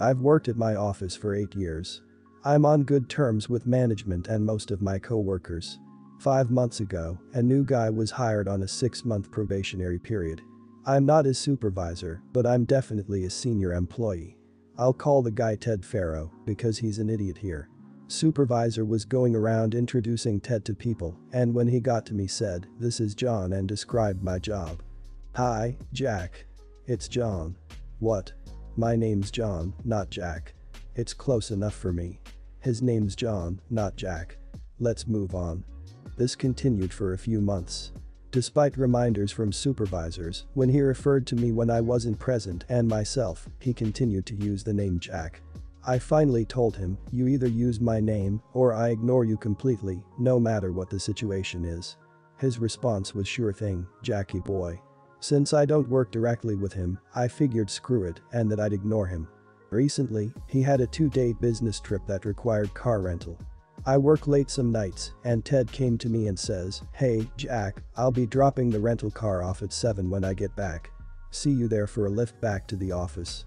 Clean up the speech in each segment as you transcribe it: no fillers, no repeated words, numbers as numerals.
I've worked at my office for 8 years. I'm on good terms with management and most of my co-workers. 5 months ago, a new guy was hired on a 6-month probationary period. I'm not his supervisor, but I'm definitely a senior employee. I'll call the guy Ted Faro because he's an idiot here. Supervisor was going around introducing Ted to people, and when he got to me said, "This is John," and described my job. "Hi, Jack. It's John." "What?" "My name's John, not Jack." "It's close enough for me. His name's John, not Jack. Let's move on." This continued for a few months. Despite reminders from supervisors, when he referred to me when I wasn't present and myself, he continued to use the name Jack. I finally told him, "You either use my name or I ignore you completely, no matter what the situation is." His response was, "Sure thing, Jackie boy." Since I don't work directly with him, I figured screw it and that I'd ignore him. Recently, he had a 2-day business trip that required car rental. I work late some nights, and Ted came to me and says, "Hey, Jack, I'll be dropping the rental car off at 7 when I get back. See you there for a lift back to the office."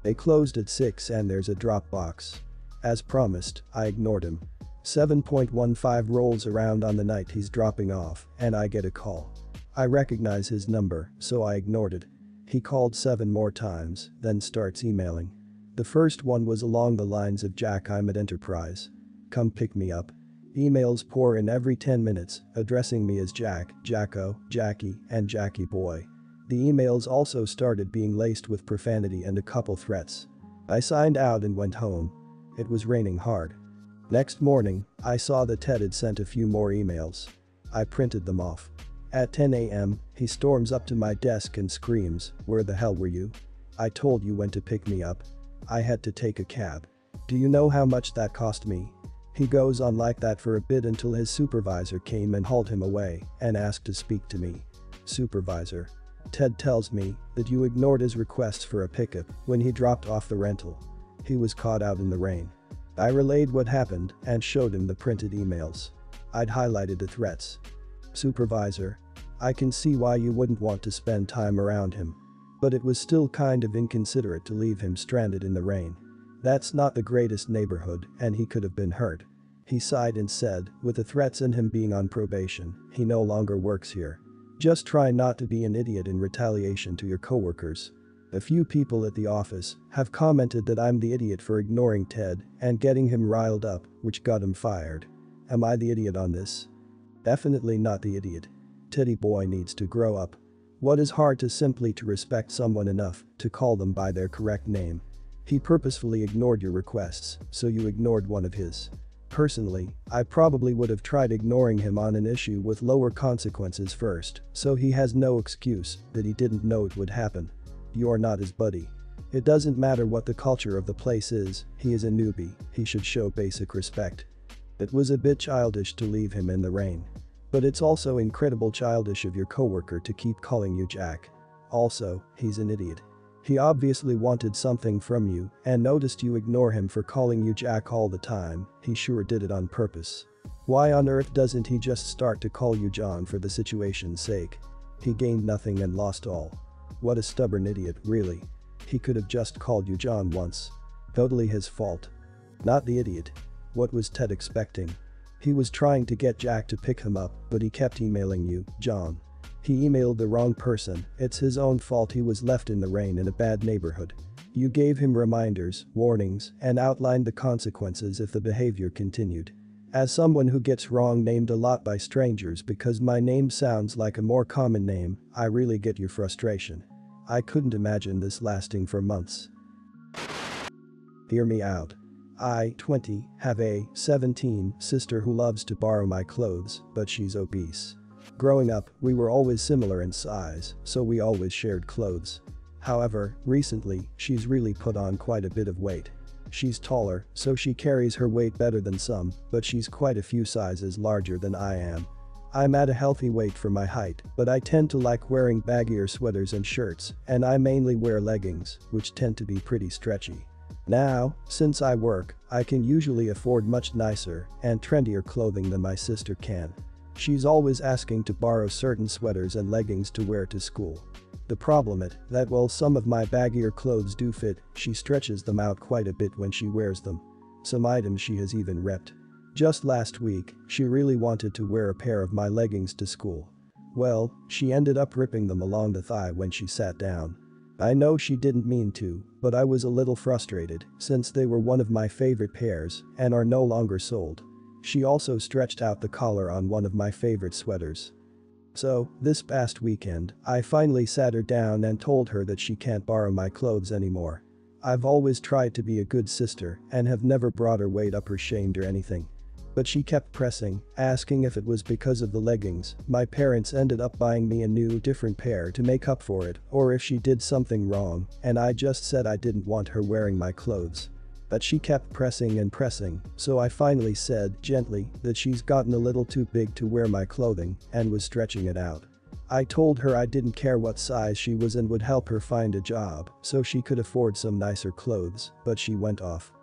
They closed at 6 and there's a drop box. As promised, I ignored him. 7.15 rolls around on the night he's dropping off, and I get a call. I recognize his number, so I ignored it. He called 7 more times, then starts emailing. The first one was along the lines of, "Jack, I'm at Enterprise. Come pick me up." Emails pour in every 10 minutes, addressing me as Jack, Jacko, Jackie, and Jackie boy. The emails also started being laced with profanity and a couple threats. I signed out and went home. It was raining hard. Next morning, I saw that Ted had sent a few more emails. I printed them off. At 10 a.m., he storms up to my desk and screams, "Where the hell were you? I told you when to pick me up. I had to take a cab. Do you know how much that cost me?" He goes on like that for a bit until his supervisor came and hauled him away and asked to speak to me. "Supervisor. Ted tells me that you ignored his requests for a pickup when he dropped off the rental. He was caught out in the rain." I relayed what happened and showed him the printed emails. I'd highlighted the threats. "Supervisor. I can see why you wouldn't want to spend time around him. But it was still kind of inconsiderate to leave him stranded in the rain. That's not the greatest neighborhood and he could have been hurt." He sighed and said, "With the threats and him being on probation, he no longer works here. Just try not to be an idiot in retaliation to your coworkers." A few people at the office have commented that I'm the idiot for ignoring Ted and getting him riled up, which got him fired. Am I the idiot on this? Definitely not the idiot. Teddy boy needs to grow up. What is hard to simply to respect someone enough to call them by their correct name. He purposefully ignored your requests, so you ignored one of his. Personally, I probably would have tried ignoring him on an issue with lower consequences first, so he has no excuse that he didn't know it would happen. You're not his buddy. It doesn't matter what the culture of the place is, he is a newbie, he should show basic respect. It was a bit childish to leave him in the rain. But it's also incredible childish of your coworker to keep calling you Jack. Also, he's an idiot. He obviously wanted something from you and noticed you ignore him for calling you Jack all the time. He sure did it on purpose. Why on earth doesn't he just start to call you John for the situation's sake? He gained nothing and lost all. What a stubborn idiot, really. He could have just called you John once. Totally his fault. Not the idiot. What was Ted expecting? He was trying to get Jack to pick him up, but he kept emailing you, John. He emailed the wrong person. It's his own fault he was left in the rain in a bad neighborhood. You gave him reminders, warnings, and outlined the consequences if the behavior continued. As someone who gets wrong named a lot by strangers because my name sounds like a more common name, I really get your frustration. I couldn't imagine this lasting for months. Hear me out. I, 20, have a 17 sister who loves to borrow my clothes, but she's obese. Growing up, we were always similar in size, so we always shared clothes. However, recently, she's really put on quite a bit of weight. She's taller, so she carries her weight better than some, but she's quite a few sizes larger than I am. I'm at a healthy weight for my height, but I tend to like wearing baggier sweaters and shirts, and I mainly wear leggings, which tend to be pretty stretchy. Now, since I work, I can usually afford much nicer and trendier clothing than my sister can. She's always asking to borrow certain sweaters and leggings to wear to school. The problem is that while some of my baggier clothes do fit, she stretches them out quite a bit when she wears them. Some items she has even ripped. Just last week, she really wanted to wear a pair of my leggings to school. Well, she ended up ripping them along the thigh when she sat down. I know she didn't mean to, but I was a little frustrated since they were one of my favorite pairs and are no longer sold. She also stretched out the collar on one of my favorite sweaters. So, this past weekend, I finally sat her down and told her that she can't borrow my clothes anymore. I've always tried to be a good sister and have never brought her weight up or shamed or anything. But she kept pressing, asking if it was because of the leggings my parents ended up buying me a new different pair to make up for it, or if she did something wrong, and I just said I didn't want her wearing my clothes. But she kept pressing and pressing, so I finally said, gently, that she's gotten a little too big to wear my clothing and was stretching it out. I told her I didn't care what size she was and would help her find a job so she could afford some nicer clothes, but she went off.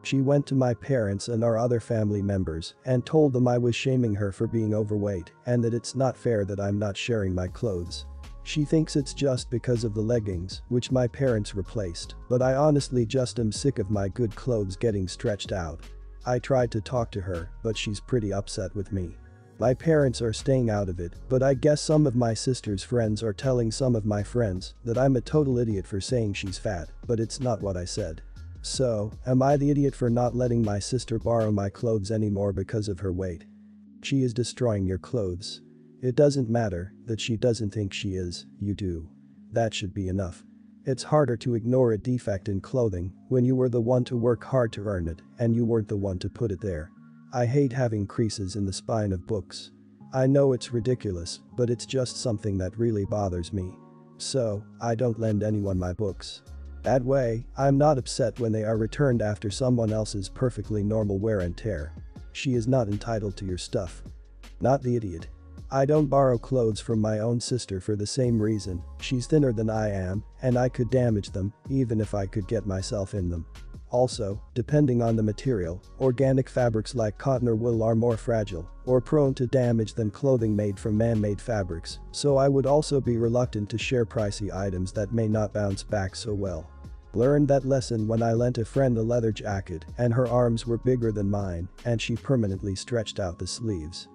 She went to my parents and our other family members and told them I was shaming her for being overweight and that it's not fair that I'm not sharing my clothes. She thinks it's just because of the leggings, which my parents replaced, but I honestly just am sick of my good clothes getting stretched out. I tried to talk to her, but she's pretty upset with me. My parents are staying out of it, but I guess some of my sister's friends are telling some of my friends that I'm a total idiot for saying she's fat, but it's not what I said. So, am I the idiot for not letting my sister borrow my clothes anymore because of her weight? She is destroying your clothes. It doesn't matter that she doesn't think she is, you do. That should be enough. It's harder to ignore a defect in clothing when you were the one to work hard to earn it and you weren't the one to put it there. I hate having creases in the spine of books. I know it's ridiculous, but it's just something that really bothers me. So, I don't lend anyone my books. That way, I'm not upset when they are returned after someone else's perfectly normal wear and tear. She is not entitled to your stuff. Not the idiot. I don't borrow clothes from my own sister for the same reason. She's thinner than I am, and I could damage them, even if I could get myself in them. Also, depending on the material, organic fabrics like cotton or wool are more fragile or prone to damage than clothing made from man-made fabrics, so I would also be reluctant to share pricey items that may not bounce back so well. Learned that lesson when I lent a friend a leather jacket and her arms were bigger than mine and she permanently stretched out the sleeves.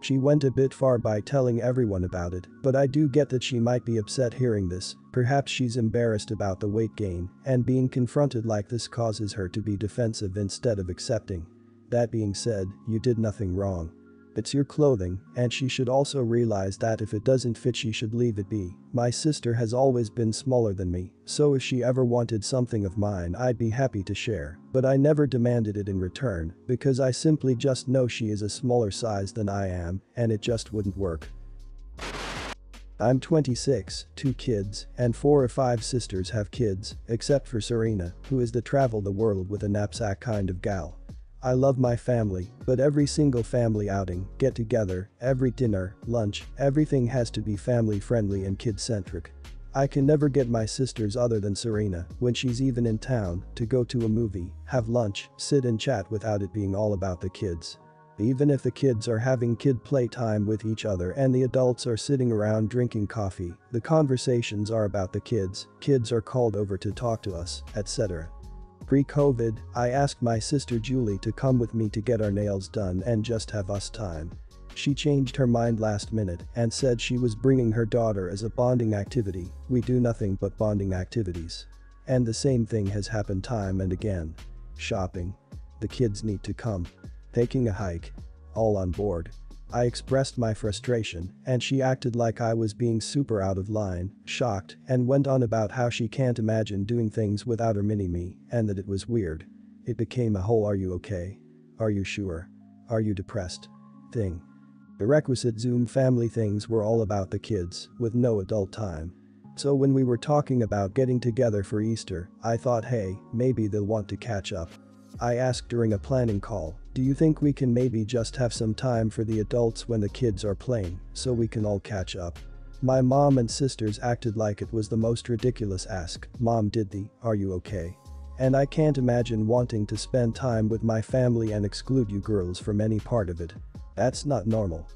She went a bit far by telling everyone about it, but I do get that she might be upset hearing this. Perhaps she's embarrassed about the weight gain, and being confronted like this causes her to be defensive instead of accepting. That being said, you did nothing wrong. It's your clothing, and she should also realize that if it doesn't fit she should leave it be. My sister has always been smaller than me, so if she ever wanted something of mine I'd be happy to share, but I never demanded it in return because I simply just know she is a smaller size than I am and it just wouldn't work. I'm 26, 2 kids, and 4 or 5 sisters have kids, except for Serena, who is the travel the world with a knapsack kind of gal. I love my family, but every single family outing, get together, every dinner, lunch, everything has to be family friendly and kid-centric. I can never get my sisters other than Serena, when she's even in town, to go to a movie, have lunch, sit and chat without it being all about the kids. Even if the kids are having kid playtime with each other and the adults are sitting around drinking coffee, the conversations are about the kids are called over to talk to us, etc. Pre-COVID, I asked my sister Julie to come with me to get our nails done and just have us time. She changed her mind last minute and said she was bringing her daughter as a bonding activity. We do nothing but bonding activities. And the same thing has happened time and again. Shopping. The kids need to come. Taking a hike. All on board. I expressed my frustration and she acted like I was being super out of line, shocked, and went on about how she can't imagine doing things without her mini-me and that it was weird. It became a whole "are you okay? Are you sure? Are you depressed?" thing. The requisite Zoom family things were all about the kids, with no adult time. So when we were talking about getting together for Easter, I thought, hey, maybe they'll want to catch up. I asked during a planning call, do you think we can maybe just have some time for the adults when the kids are playing, so we can all catch up? My mom and sisters acted like it was the most ridiculous ask. Mom did the, "Are you okay?" And I can't imagine wanting to spend time with my family and exclude you girls from any part of it. That's not normal.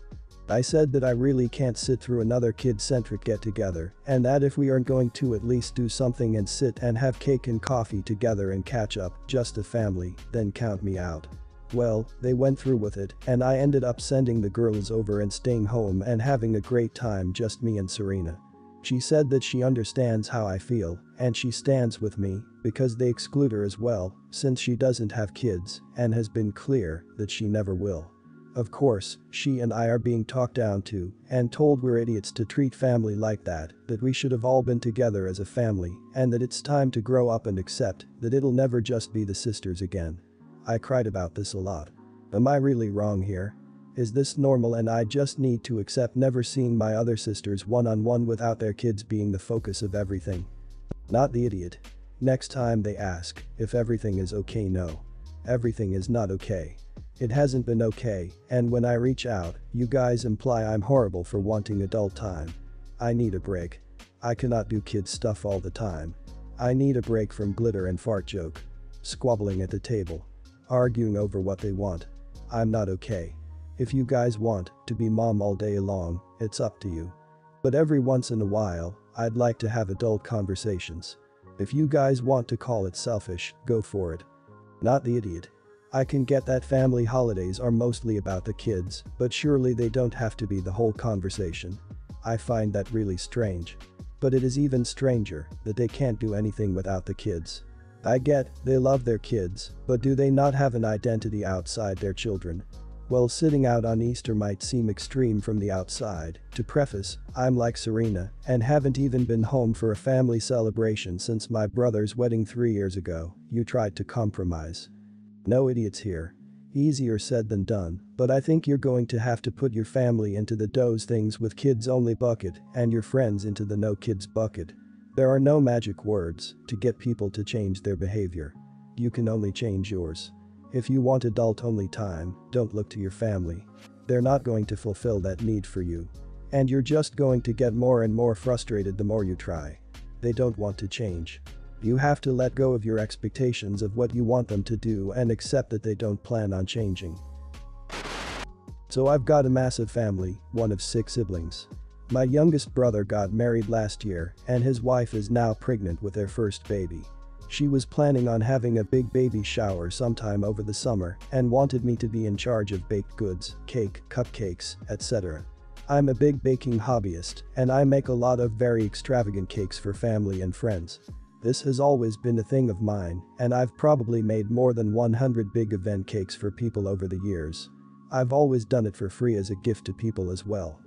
I said that I really can't sit through another kid-centric get-together and that if we aren't going to at least do something and sit and have cake and coffee together and catch up, just a family, then count me out. Well, they went through with it and I ended up sending the girls over and staying home and having a great time, just me and Serena. She said that she understands how I feel and she stands with me because they exclude her as well since she doesn't have kids and has been clear that she never will. Of course, she and I are being talked down to and told we're idiots to treat family like that we should have all been together as a family and that it's time to grow up and accept that it'll never just be the sisters again. I cried about this a lot. Am I really wrong here? Is this normal and I just need to accept never seeing my other sisters one-on-one without their kids being the focus of everything? Not the idiot. Next time they ask if everything is okay, no. Everything is not okay. It hasn't been okay, and when I reach out, you guys imply I'm horrible for wanting adult time. I need a break. I cannot do kid stuff all the time. I need a break from glitter and fart joke. Squabbling at the table. Arguing over what they want. I'm not okay. If you guys want to be mom all day long, it's up to you. But every once in a while, I'd like to have adult conversations. If you guys want to call it selfish, go for it. Not the idiot. I can get that family holidays are mostly about the kids, but surely they don't have to be the whole conversation. I find that really strange. But it is even stranger that they can't do anything without the kids. I get they love their kids, but do they not have an identity outside their children? Well, sitting out on Easter might seem extreme from the outside. To preface, I'm like Serena and haven't even been home for a family celebration since my brother's wedding 3 years ago. You tried to compromise. No idiots here. Easier said than done, but I think you're going to have to put your family into the those things with kids only bucket and your friends into the no kids bucket. There are no magic words to get people to change their behavior. You can only change yours. If you want adult only time, don't look to your family. They're not going to fulfill that need for you. And you're just going to get more and more frustrated the more you try. They don't want to change. You have to let go of your expectations of what you want them to do and accept that they don't plan on changing. So I've got a massive family, one of 6 siblings. My youngest brother got married last year and his wife is now pregnant with their first baby. She was planning on having a big baby shower sometime over the summer and wanted me to be in charge of baked goods, cake, cupcakes, etc. I'm a big baking hobbyist and I make a lot of very extravagant cakes for family and friends. This has always been a thing of mine and I've probably made more than 100 big event cakes for people over the years. I've always done it for free as a gift to people as well.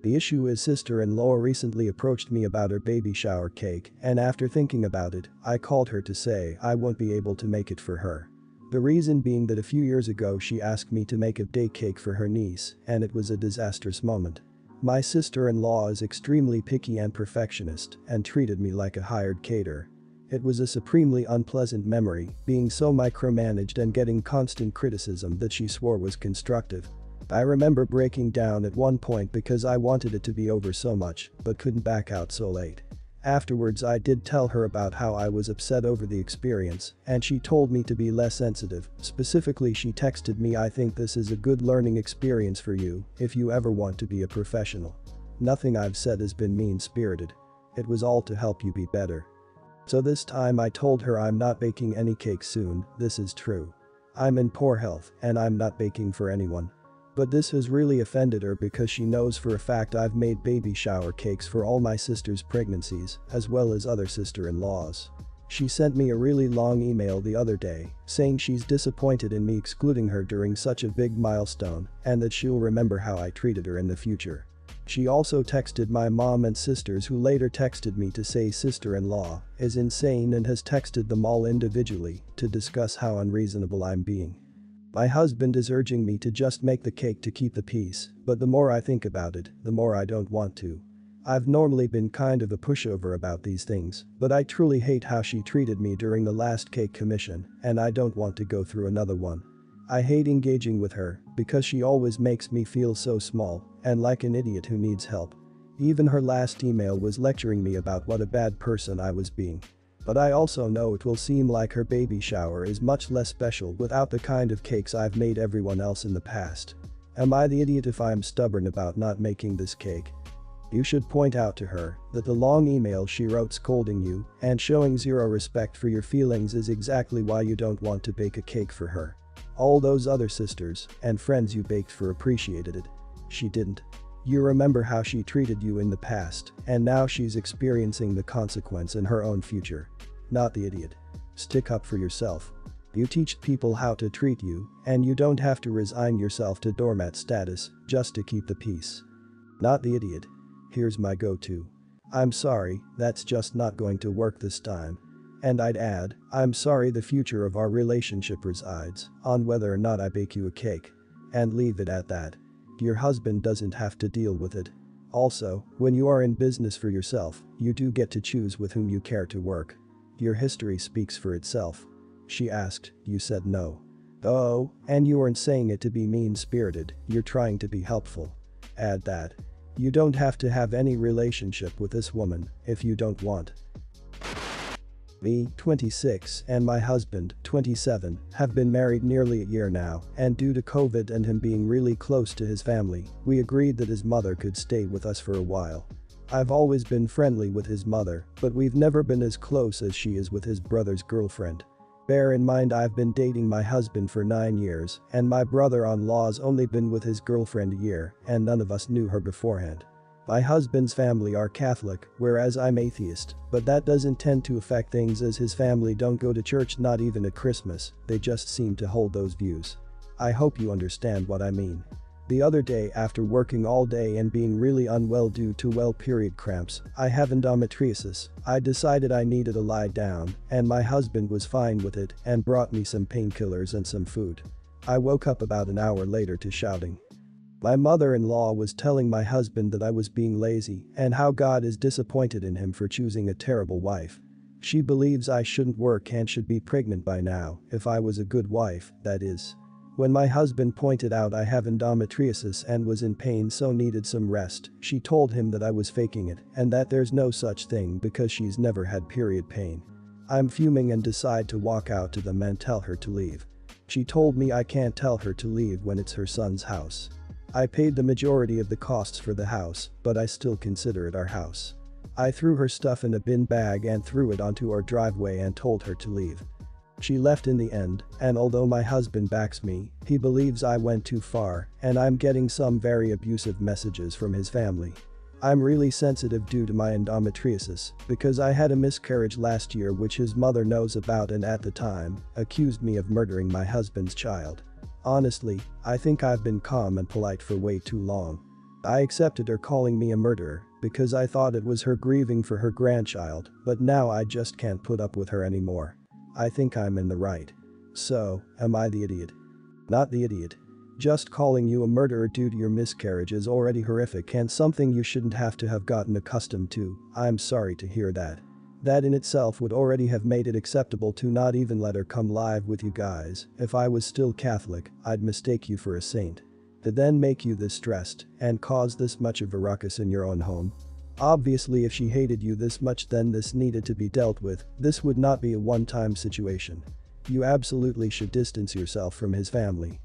The issue is sister-in-law recently approached me about her baby shower cake and after thinking about it, I called her to say I won't be able to make it for her. The reason being that a few years ago she asked me to make a day cake for her niece and it was a disastrous moment. My sister-in-law is extremely picky and perfectionist and treated me like a hired caterer. It was a supremely unpleasant memory, being so micromanaged and getting constant criticism that she swore was constructive. I remember breaking down at one point because I wanted it to be over so much, but couldn't back out so late. Afterwards I did tell her about how I was upset over the experience, and she told me to be less sensitive. Specifically, she texted me, "I think this is a good learning experience for you if you ever want to be a professional." Nothing I've said has been mean-spirited. It was all to help you be better. So this time I told her I'm not baking any cake soon. This is true. I'm in poor health and I'm not baking for anyone. But this has really offended her because she knows for a fact I've made baby shower cakes for all my sister's pregnancies, as well as other sister-in-laws. She sent me a really long email the other day, saying she's disappointed in me excluding her during such a big milestone, and that she'll remember how I treated her in the future. She also texted my mom and sisters, who later texted me to say sister-in-law is insane and has texted them all individually to discuss how unreasonable I'm being. My husband is urging me to just make the cake to keep the peace, but the more I think about it, the more I don't want to. I've normally been kind of a pushover about these things, but I truly hate how she treated me during the last cake commission, and I don't want to go through another one. I hate engaging with her because she always makes me feel so small and like an idiot who needs help. Even her last email was lecturing me about what a bad person I was being. But I also know it will seem like her baby shower is much less special without the kind of cakes I've made everyone else in the past. Am I the idiot if I'm stubborn about not making this cake? You should point out to her that the long email she wrote scolding you and showing zero respect for your feelings is exactly why you don't want to bake a cake for her. All those other sisters and friends you baked for appreciated it. She didn't. You remember how she treated you in the past, and now she's experiencing the consequence in her own future. Not the idiot. Stick up for yourself. You teach people how to treat you, and you don't have to resign yourself to doormat status just to keep the peace. Not the idiot. Here's my go-to. I'm sorry, that's just not going to work this time. And I'd add, I'm sorry the future of our relationship resides on whether or not I bake you a cake. And leave it at that. Your husband doesn't have to deal with it. Also, when you are in business for yourself, you do get to choose with whom you care to work. Your history speaks for itself. She asked, you said no. Oh, and you weren't saying it to be mean-spirited, you're trying to be helpful. Add that. You don't have to have any relationship with this woman if you don't want. Me, 26, and my husband, 27, have been married nearly a year now, and due to COVID and him being really close to his family, we agreed that his mother could stay with us for a while. I've always been friendly with his mother, but we've never been as close as she is with his brother's girlfriend. Bear in mind I've been dating my husband for 9 years, and my brother-in-law's only been with his girlfriend a year, and none of us knew her beforehand. My husband's family are Catholic, whereas I'm atheist, but that doesn't tend to affect things as his family don't go to church not even at Christmas, they just seem to hold those views. I hope you understand what I mean. The other day after working all day and being really unwell due to period cramps, I have endometriosis, I decided I needed to lie down, and my husband was fine with it and brought me some painkillers and some food. I woke up about an hour later to shouting. My mother-in-law was telling my husband that I was being lazy and how God is disappointed in him for choosing a terrible wife. She believes I shouldn't work and should be pregnant by now, if I was a good wife, that is. When my husband pointed out I have endometriosis and was in pain so needed some rest, she told him that I was faking it and that there's no such thing because she's never had period pain. I'm fuming and decide to walk out to them and tell her to leave. She told me I can't tell her to leave when it's her son's house. I paid the majority of the costs for the house, but I still consider it our house. I threw her stuff in a bin bag and threw it onto our driveway and told her to leave. She left in the end, and although my husband backs me, he believes I went too far, and I'm getting some very abusive messages from his family. I'm really sensitive due to my endometriosis, because I had a miscarriage last year which his mother knows about and at the time, accused me of murdering my husband's child. Honestly, I think I've been calm and polite for way too long. I accepted her calling me a murderer, because I thought it was her grieving for her grandchild, but now I just can't put up with her anymore. I think I'm in the right. So, am I the idiot? Not the idiot. Just calling you a murderer due to your miscarriage is already horrific and something you shouldn't have to have gotten accustomed to. I'm sorry to hear that. That in itself would already have made it acceptable to not even let her come live with you guys. If I was still Catholic, I'd mistake you for a saint. To then make you this stressed and cause this much of a ruckus in your own home. Obviously if she hated you this much then this needed to be dealt with, this would not be a one-time situation. You absolutely should distance yourself from his family.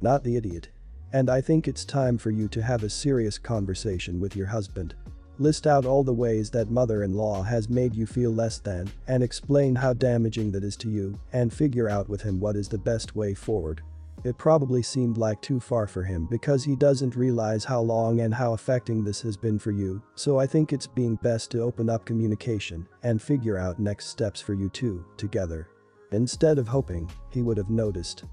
Not the idiot. And I think it's time for you to have a serious conversation with your husband. List out all the ways that mother-in-law has made you feel less than and explain how damaging that is to you and figure out with him what is the best way forward. It probably seemed like too far for him because he doesn't realize how long and how affecting this has been for you, so I think it's being best to open up communication and figure out next steps for you two, together. Instead of hoping he would have noticed.